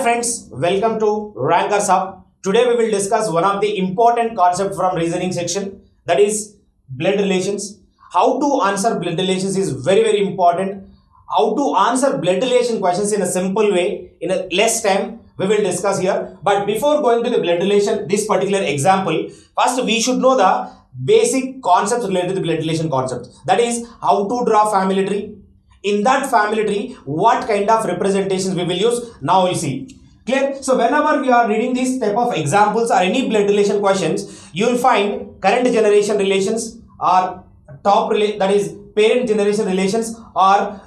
friends, welcome to Rankers Hub. Today we will discuss one of the important concepts from reasoning section, that is blood relations. How to answer blood relations is very important. How to answer blood relation questions in a simple way, in a less time, we will discuss here. But before going to the blood relation, this particular example, first we should know the basic concepts related to the blood relation concepts. That is how to draw family tree. In that family tree, what kind of representations we will use, now we'll see. Clear? So whenever we are reading these type of examples or any blood relation questions, you will find current generation relations or that is parent generation relations or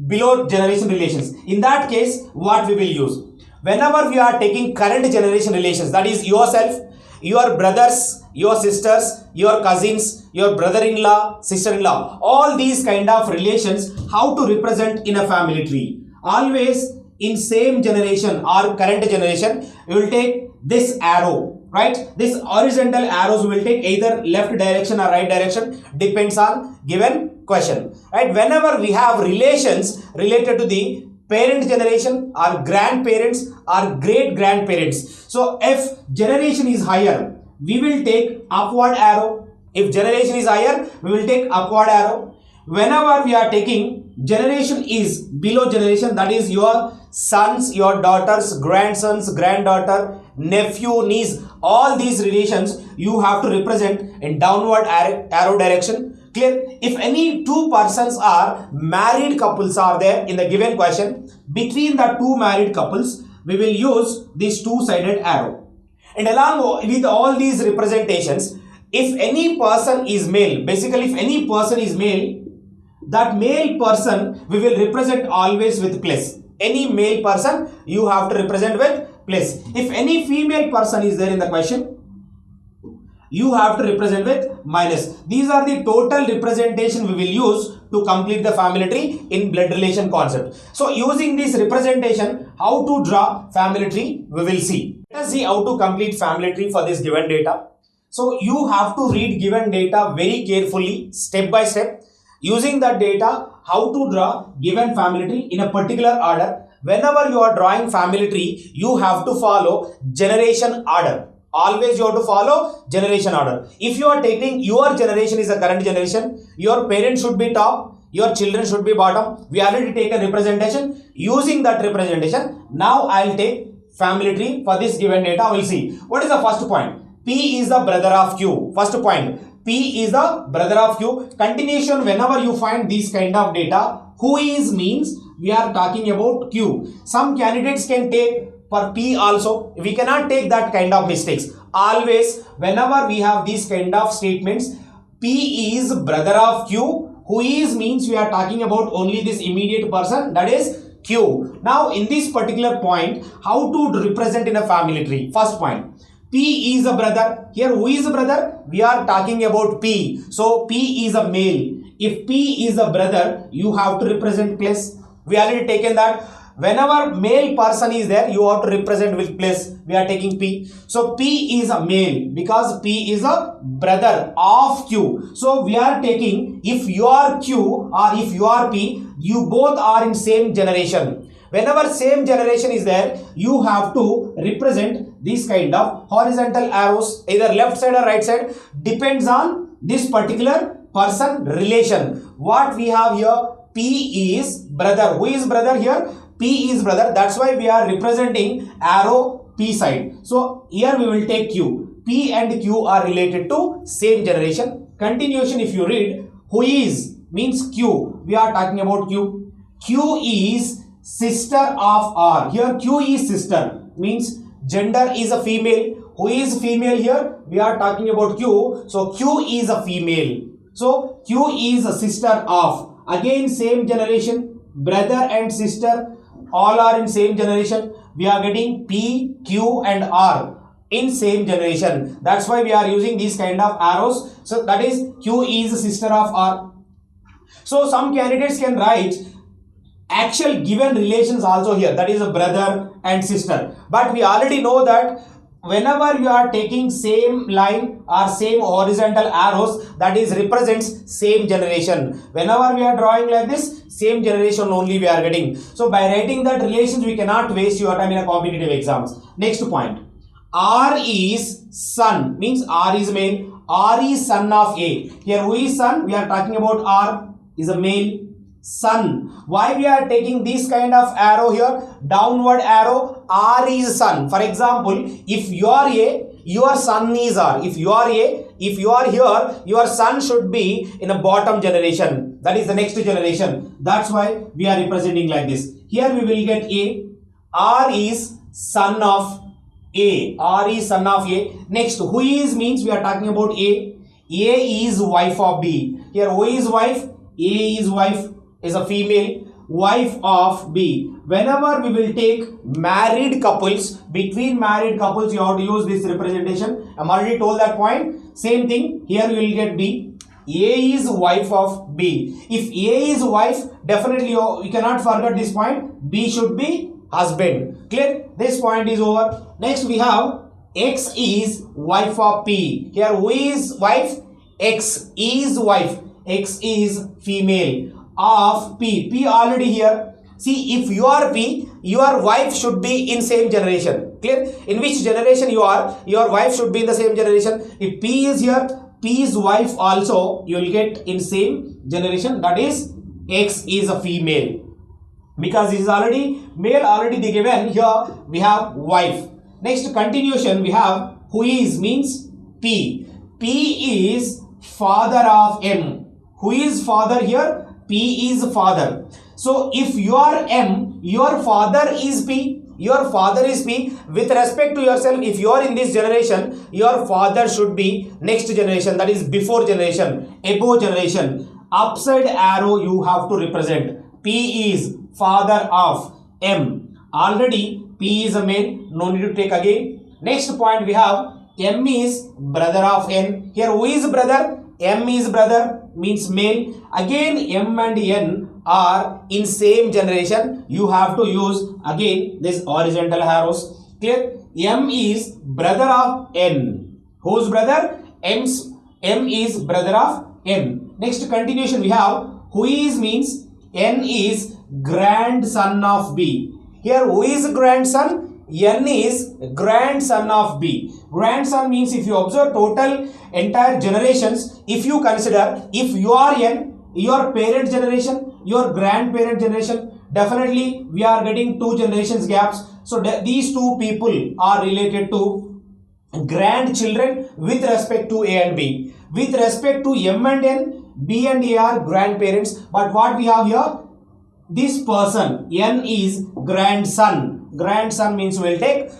below generation relations. In that case, what we will use? Whenever we are taking current generation relations, that is yourself, your brothers, your sisters, your cousins, your brother-in-law, sister-in-law, all these kind of relations, how to represent in a family tree? Always in same generation or current generation, you will take this arrow, right? This horizontal arrows will take either left direction or right direction, depends on given question, right? Whenever we have relations related to the parent generation or grandparents or great grandparents, so if generation is higher, we will take upward arrow. If generation is higher, we will take upward arrow. Whenever we are taking generation is below generation, that is your sons, your daughters, grandsons, granddaughter, nephew, niece, all these relations you have to represent in downward arrow direction. Clear? If any two persons are married couples are there in the given question, between the two married couples, we will use this two-sided arrow. And along with all these representations, if any person is male, basically if any person is male, that male person we will represent always with plus. Any male person you have to represent with plus. If any female person is there in the question, you have to represent with minus. These are the total representation we will use to complete the family tree in blood relation concept. So using this representation, how to draw family tree, we will see. Let us see how to complete family tree for this given data. So you have to read given data very carefully, step by step. Using that data, how to draw given family tree in a particular order. Whenever you are drawing family tree, you have to follow generation order. Always you have to follow generation order. If you are taking your generation is the current generation, your parents should be top, your children should be bottom. We already take a representation. Using that representation, now I will take family tree for this given data. We will see. What is the first point? P is the brother of Q. First point. P is the brother of Q. Continuation, whenever you find this kind of data, who is means we are talking about Q. Some candidates can take for P also. We cannot take that kind of mistakes. Always, whenever we have these kind of statements, P is brother of Q. Who is means we are talking about only this immediate person, that is Q. Now, in this particular point, how to represent in a family tree? First point. P is a brother. Here, who is a brother? We are talking about P. So, P is a male. If P is a brother, you have to represent plus. We already taken that. Whenever male person is there, you have to represent with plus. We are taking P. So, P is a male because P is a brother of Q. So, we are taking if you are Q or if you are P, you both are in same generation. Whenever same generation is there, you have to represent this kind of horizontal arrows, either left side or right side, depends on this particular person relation. What we have here, P is brother. Who is brother here? P is brother. That's why we are representing arrow P side. So here we will take Q. P and Q are related to same generation. Continuation, if you read, who is means Q. We are talking about Q. Q is sister of R. Here Q is sister, means gender is a female. Who is female here? We are talking about Q. So Q is a female. So Q is a sister of. Again same generation, brother and sister, all are in same generation. We are getting P, Q and R in same generation. That's why we are using these kind of arrows. So that is Q is a sister of R. So some candidates can write actual given relations also here, that is a brother and sister, but we already know that whenever you are taking same line or same horizontal arrows, that is represents same generation. Whenever we are drawing like this, same generation only we are getting. So by writing that relations, we cannot waste your time in a competitive exams. Next point, R is son, means R is male. R is son of A. Here who is son? We are talking about R is a male. Son. Why we are taking this kind of arrow here? Downward arrow. R is son. For example, if you are A, your son is R. If you are A, if you are here, your son should be in a bottom generation. That is the next generation. That's why we are representing like this. Here we will get A. R is son of A. R is son of A. Next, who is means we are talking about A. A is wife of B. Here who is wife? A is wife, is a female, wife of B. Whenever we will take married couples, between married couples you have to use this representation. I'm already told that point. Same thing, here we will get B. A is wife of B. If A is wife, definitely you cannot forget this point. B should be husband. Clear? This point is over. Next we have X is wife of P. Here who is wife? X is wife. X is female of P. P already here. See, if you are P, your wife should be in same generation. Clear? In which generation you are, your wife should be in the same generation. If P is here, P's wife also you will get in same generation. That is X is a female. Because this is already male, already they given. Here we have wife. Next continuation we have who is means P. P is father of M. Who is father here? P is father. So if you are M, your father is P. Your father is P. With respect to yourself, if you are in this generation, your father should be next generation. That is before generation, above generation. Upside arrow you have to represent. P is father of M. Already P is a male. No need to take again. Next point we have M is brother of N. Here who is brother? M is brother, means male. Again M and N are in same generation. You have to use again this horizontal arrows. Clear? M is brother of N. Whose brother? M is brother of N. Next continuation we have who is means N is grandson of B. Here who is grandson? N is grandson of B. Grandson means if you observe total entire generations, if you consider, if you are N, your parent generation, your grandparent generation, definitely we are getting 2 generations gaps. So these 2 people are related to grandchildren with respect to A and B. With respect to M and N, B and A are grandparents. But what we have here, this person N is grandson. Grandson means we will take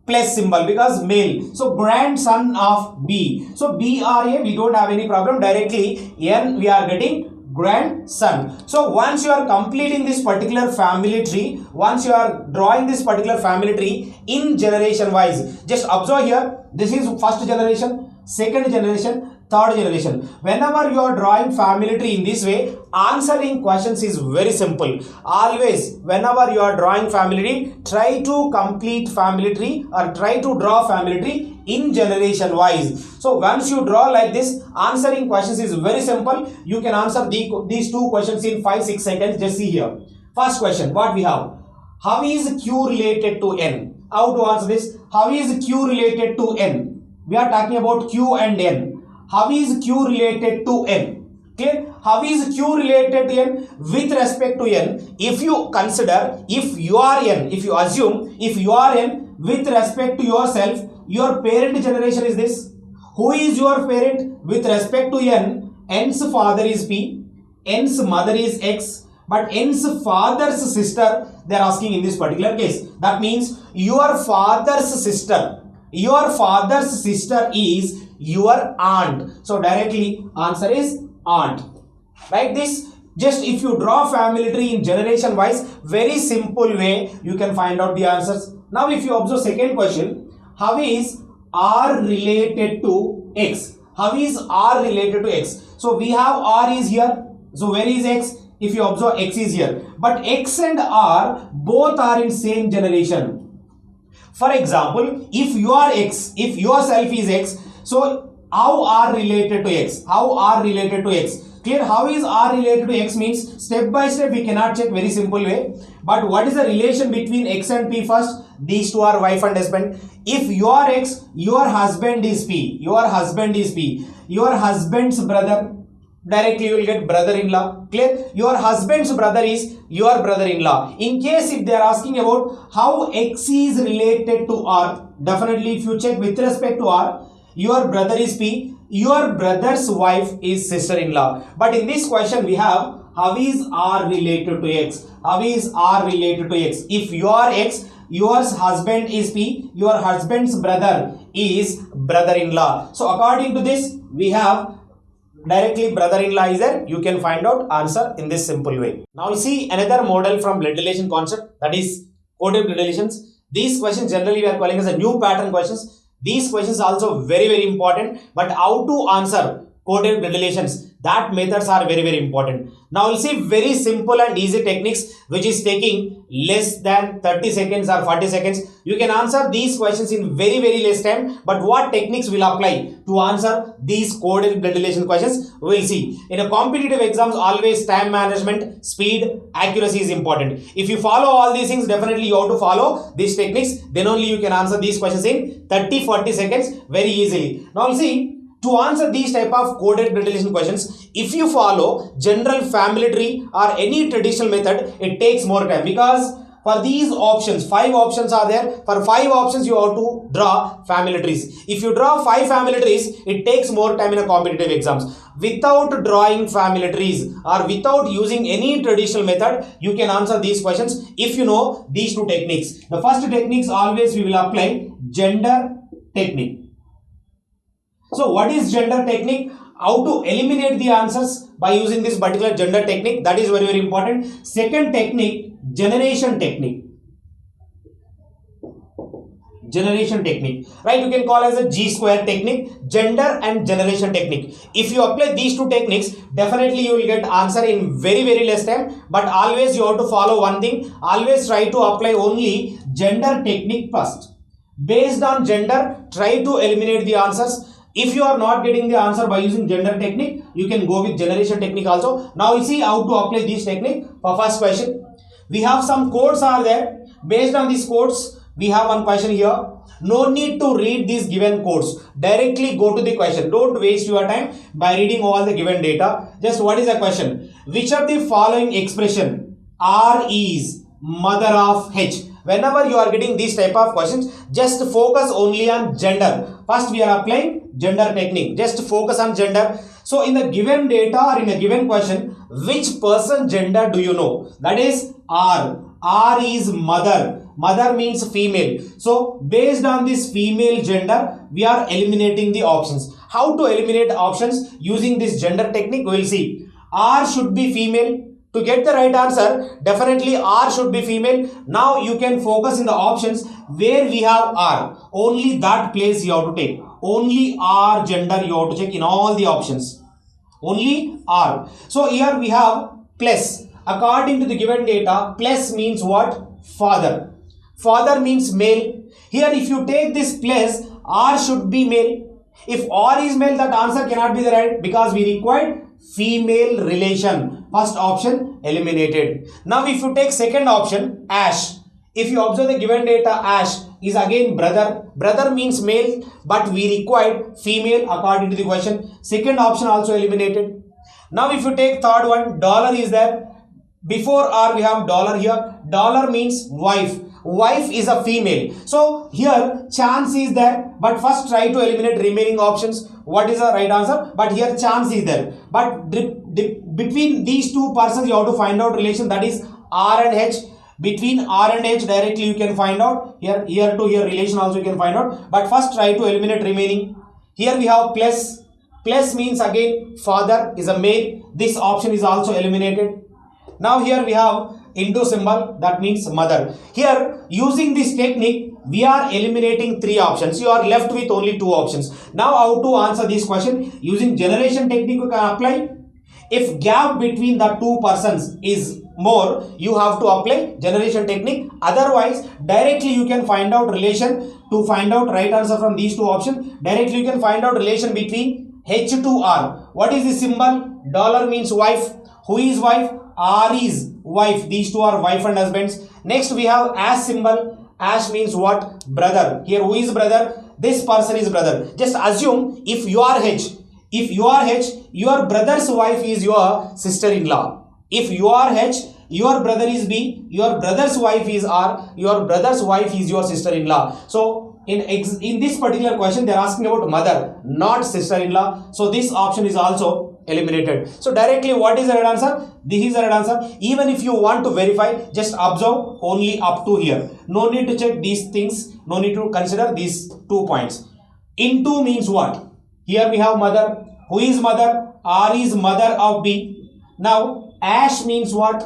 plus symbol because male. So grandson of B. So B or A we don't have any problem. Directly N we are getting grandson. So once you are completing this particular family tree, once you are drawing this particular family tree in generation wise, just observe here, this is first generation, second generation, third generation. Whenever you are drawing family tree in this way, answering questions is very simple. Always whenever you are drawing family tree, try to complete family tree or try to draw family tree in generation wise. So once you draw like this, answering questions is very simple. You can answer these 2 questions in 5-6 seconds. Just see here. First question, what we have? How is Q related to N? How to answer this? How is Q related to N? We are talking about Q and N. How is Q related to N? Okay, how is Q related to N? With respect to N, if you consider, if you are N, if you assume, if you are N, with respect to yourself, your parent generation is this. Who is your parent? With respect to N, N's father is P, N's mother is X, but N's father's sister, they are asking in this particular case. That means your father's sister. Your father's sister is your aunt. So directly answer is aunt. Like this, just if you draw family tree in generation wise, very simple way you can find out the answers. Now if you observe second question, how is R related to X? How is R related to X? So we have R is here. So where is X? If you observe, X is here. But X and R both are in same generation. For example, if you are X, if yourself is X, so how R related to X? How R related to X? Clear? How is R related to X means step by step we cannot check, very simple way. But what is the relation between X and P first? These two are wife and husband. If you are X, your husband is P. Your husband is P. Your husband's brother, directly you will get brother-in-law. Clear? Your husband's brother is your brother-in-law. In case if they are asking about how X is related to R, definitely if you check with respect to R, your brother is P, your brother's wife is sister-in-law. But in this question we have how is R related to X? How is R related to X? If you are X, your husband is P, your husband's brother is brother-in-law. So according to this, we have directly brother-in-law is there. You can find out answer in this simple way. Now you see another model from blood relation concept, that is coded blood relations. These questions generally we are calling as a new pattern questions. These questions also very important, but how to answer coded blood relations, that methods are very important. Now we'll see very simple and easy techniques which is taking less than 30 seconds or 40 seconds. You can answer these questions in very less time, but what techniques will apply to answer these coded blood relation questions, we'll see. In a competitive exams, always time management, speed, accuracy is important. If you follow all these things, definitely you have to follow these techniques, then only you can answer these questions in 30-40 seconds very easily. Now we'll see. To answer these type of coded blood relation questions, if you follow general family tree or any traditional method, it takes more time, because for these options, 5 options are there. For 5 options, you have to draw family trees. If you draw 5 family trees, it takes more time in a competitive exams. Without drawing family trees or without using any traditional method, you can answer these questions if you know these two techniques. The first techniques always we will apply gender technique. So what is gender technique? How to eliminate the answers by using this particular gender technique, that is very important. Second technique, generation technique. Generation technique, right? You can call as a G square technique, gender and generation technique. If you apply these two techniques, definitely you will get answer in very less time. But always you have to follow one thing. Always try to apply only gender technique first. Based on gender, try to eliminate the answers. If you are not getting the answer by using gender technique, you can go with generation technique also. Now we see how to apply this technique. For first question, we have some codes are there. Based on these codes, we have one question here. No need to read these given codes. Directly go to the question. Don't waste your time by reading all the given data. Just what is the question? Which of the following expression R is mother of H? Whenever you are getting these type of questions, just focus only on gender. First we are applying gender technique. Just focus on gender. So in the given data or in a given question, which person gender do you know? That is R. R is mother. Mother means female. So based on this female gender, we are eliminating the options. How to eliminate options using this gender technique? We will see. R should be female. To get the right answer, definitely R should be female. Now you can focus in the options where we have R. Only that place you have to take. Only R gender you have to check in all the options. Only R. So here we have plus. According to the given data, plus means what? Father. Father means male. Here if you take this plus, R should be male. If R is male, that answer cannot be the right, because we required female relation. First option eliminated. Now if you take second option, Ash. If you observe the given data, Ash is again brother. Brother means male, but we required female according to the question. Second option also eliminated. Now if you take third one, dollar is there. Before R we have dollar here. Dollar means wife. Wife is a female. So here chance is there, but first try to eliminate remaining options. What is the right answer? But here chance is there. But between these two persons you have to find out relation, that is R and H. Between R and H directly you can find out. Here to here relation also you can find out. But first try to eliminate remaining. Here we have plus. Plus means again father is a male. This option is also eliminated. Now here we have into symbol, that means mother. Here using this technique we are eliminating 3 options. You are left with only 2 options. Now how to answer this question? Using generation technique you can apply. If gap between the two persons is more, you have to apply generation technique. Otherwise, directly you can find out relation to find out right answer from these two options. Directly you can find out relation between H to R. What is the symbol? Dollar means wife. Who is wife? R is wife. These two are wife and husbands. Next we have ash symbol. Ash means what? Brother. Here who is brother? This person is brother. Just assume if you are H. If you are H, your brother's wife is your sister-in-law. If you are H, your brother is B, your brother's wife is R, your brother's wife is your sister-in-law. So in this particular question, they are asking about mother, not sister-in-law. So this option is also eliminated. So directly, what is the right answer? This is the right answer. Even if you want to verify, just observe only up to here. No need to check these things. No need to consider these 2 points. Into means what? Here we have mother. Who is mother? R is mother of B. Now, ash means what?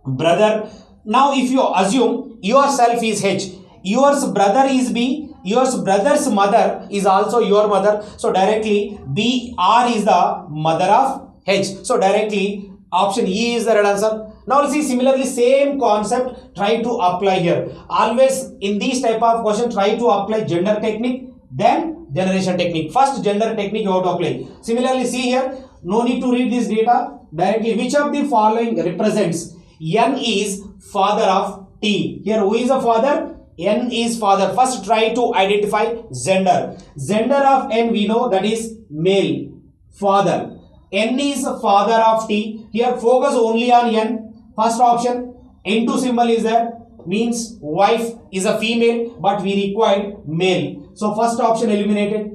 Brother. Now, if you assume yourself is H, yours brother is B, yours brother's mother is also your mother. So, directly B, R is the mother of H. So, directly option E is the right answer. Now, see, similarly, same concept, try to apply here. Always in these type of question, try to apply gender technique, then generation technique. First gender technique you have to apply. Similarly, see here, no need to read this data directly. Which of the following represents? N is father of T. Here who is the father? N is father. First try to identify gender. Gender of N we know that is male. Father. N is father of T. Here focus only on N. First option. Into symbol is there. Means wife is a female but we required male. So first option eliminated.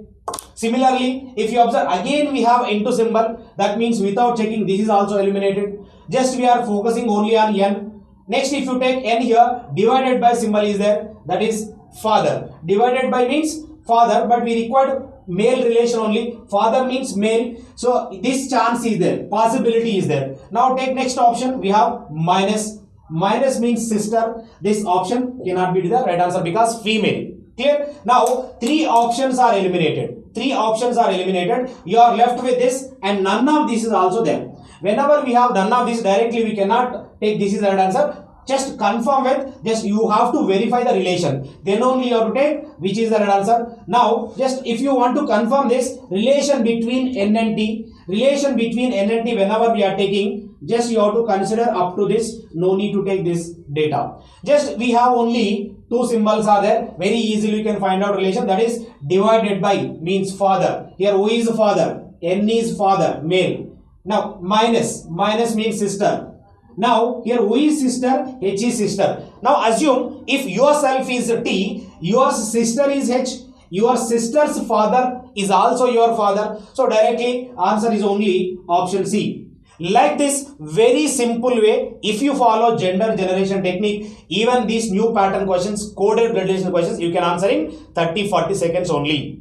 Similarly, if you observe again we have into symbol, that means without checking this is also eliminated. Just we are focusing only on N. Next if you take N here, divided by symbol is there, that is father. Divided by means father but we required male relation only. Father means male. So this chance is there, possibility is there. Now take next option, we have minus. Minus means sister. This option cannot be the right answer because female. Clear? Now 3 options are eliminated. 3 options are eliminated. You are left with this and none of this is also there. Whenever we have none of this, directly we cannot take this is the right answer. Just confirm with, just you have to verify the relation. Then only you have to take which is the right answer. Now just if you want to confirm this relation between N and T, relation between N and T whenever we are taking, just you have to consider up to this. No need to take this data. Just we have only 2 symbols are there. Very easily you can find out relation, that is divided by means father. Here who is father? N is father, male. Now minus means sister. Now here who is sister? H is sister. Now assume if yourself is T, your sister is H, your sister's father is also your father. So directly answer is only option C. Like this very simple way, if you follow gender generation technique, even these new pattern questions, coded blood relation questions, you can answer in 30-40 seconds only.